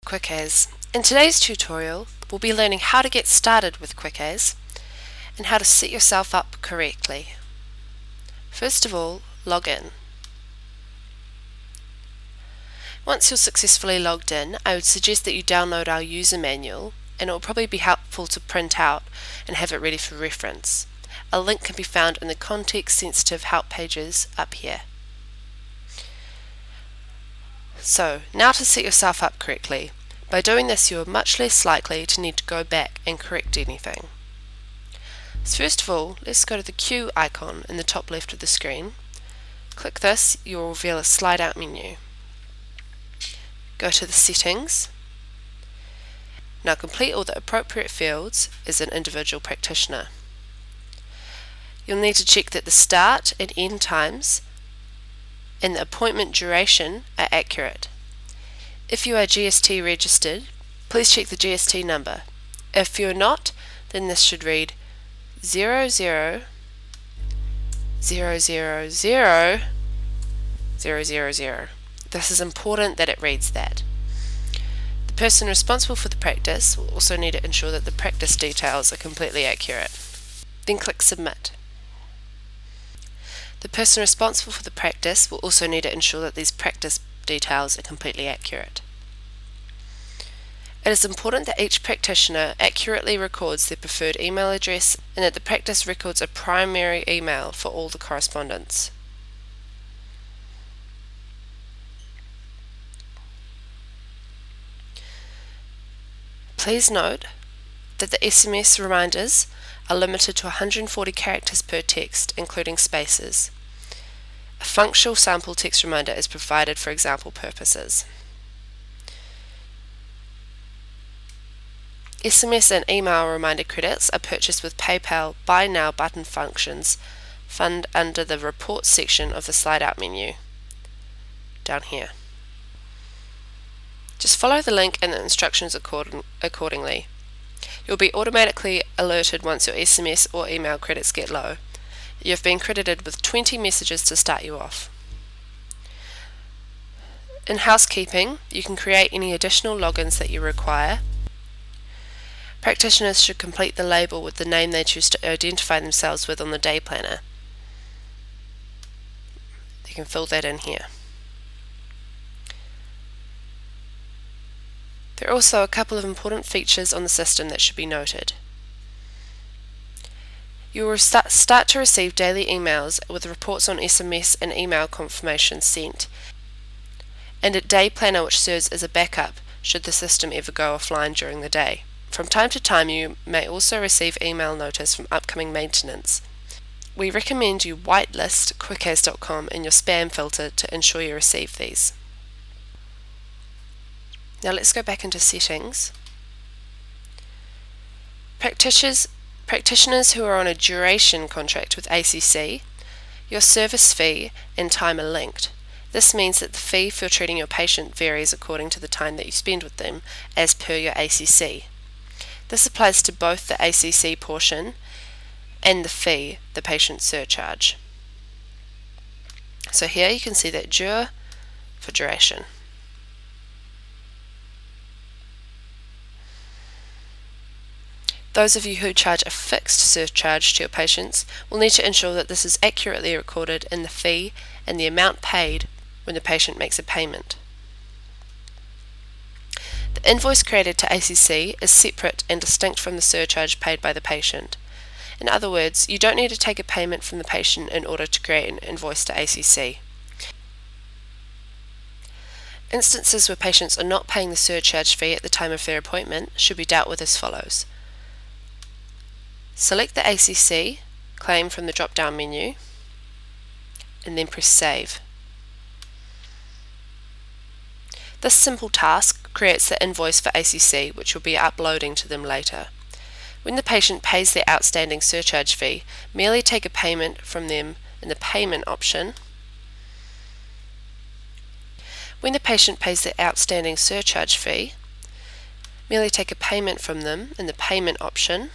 QuickAs. In today's tutorial, we'll be learning how to get started with QuickAs and how to set yourself up correctly. First of all, log in. Once you're successfully logged in, I would suggest that you download our user manual, and it will probably be helpful to print out and have it ready for reference. A link can be found in the context-sensitive help pages up here. So, now to set yourself up correctly. By doing this, you are much less likely to need to go back and correct anything. So first of all, let's go to the Q icon in the top left of the screen. Click this, you will reveal a slide out menu. Go to the settings. Now complete all the appropriate fields as an individual practitioner. You'll need to check that the start and end times and the appointment duration are accurate. If you are GST registered, please check the GST number. If you're not, then this should read 0000000000. This is important that it reads that. The person responsible for the practice will also need to ensure that the practice details are completely accurate. Then click Submit. The person responsible for the practice will also need to ensure that these practice details are completely accurate. It is important that each practitioner accurately records their preferred email address and that the practice records a primary email for all the correspondence. Please note that the SMS reminders are limited to 140 characters per text, including spaces. A functional sample text reminder is provided for example purposes. SMS and email reminder credits are purchased with PayPal Buy Now button functions found under the Reports section of the slide out menu, down here. Just follow the link and the instructions accordingly. You'll be automatically alerted once your SMS or email credits get low. You've been credited with 20 messages to start you off. In housekeeping, you can create any additional logins that you require. Practitioners should complete the label with the name they choose to identify themselves with on the day planner. You can fill that in here. There are also a couple of important features on the system that should be noted. You will start to receive daily emails with reports on SMS and email confirmations sent, and a day planner which serves as a backup should the system ever go offline during the day. From time to time you may also receive email notice from upcoming maintenance. We recommend you whitelist QuickAs.com in your spam filter to ensure you receive these. Now let's go back into settings. Practitioners who are on a duration contract with ACC, your service fee and time are linked. This means that the fee for treating your patient varies according to the time that you spend with them as per your ACC. This applies to both the ACC portion and the fee, the patient surcharge. So here you can see that dur for duration. Those of you who charge a fixed surcharge to your patients will need to ensure that this is accurately recorded in the fee and the amount paid when the patient makes a payment. The invoice created to ACC is separate and distinct from the surcharge paid by the patient. In other words, you don't need to take a payment from the patient in order to create an invoice to ACC. Instances where patients are not paying the surcharge fee at the time of their appointment should be dealt with as follows. Select the ACC claim from the drop-down menu and then press Save. This simple task creates the invoice for ACC, which will be uploading to them later. When the patient pays their outstanding surcharge fee, merely take a payment from them in the payment option. When the patient pays their outstanding surcharge fee, merely take a payment from them in the payment option.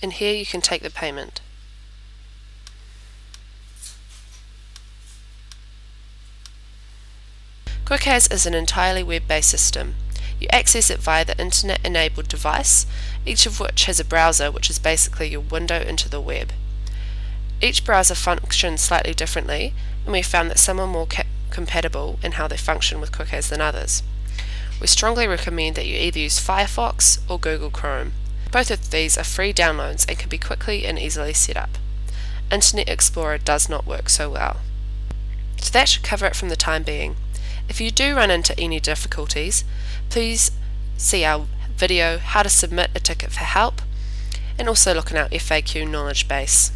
and here you can take the payment. QuickAs is an entirely web-based system. You access it via the internet-enabled device, each of which has a browser, which is basically your window into the web. Each browser functions slightly differently, and we found that some are more compatible in how they function with QuickAs than others. We strongly recommend that you either use Firefox or Google Chrome. Both of these are free downloads and can be quickly and easily set up. Internet Explorer does not work so well. So that should cover it from the time being. If you do run into any difficulties, please see our video how to submit a ticket for help, and also look in our FAQ knowledge base.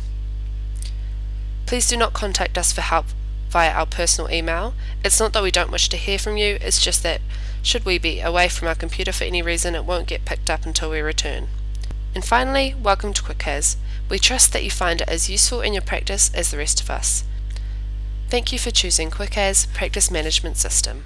Please do not contact us for help via our personal email. It's not that we don't wish to hear from you, it's just that should we be away from our computer for any reason, it won't get picked up until we return. And finally, welcome to QuickAs. We trust that you find it as useful in your practice as the rest of us. Thank you for choosing QuickAs Practice Management System.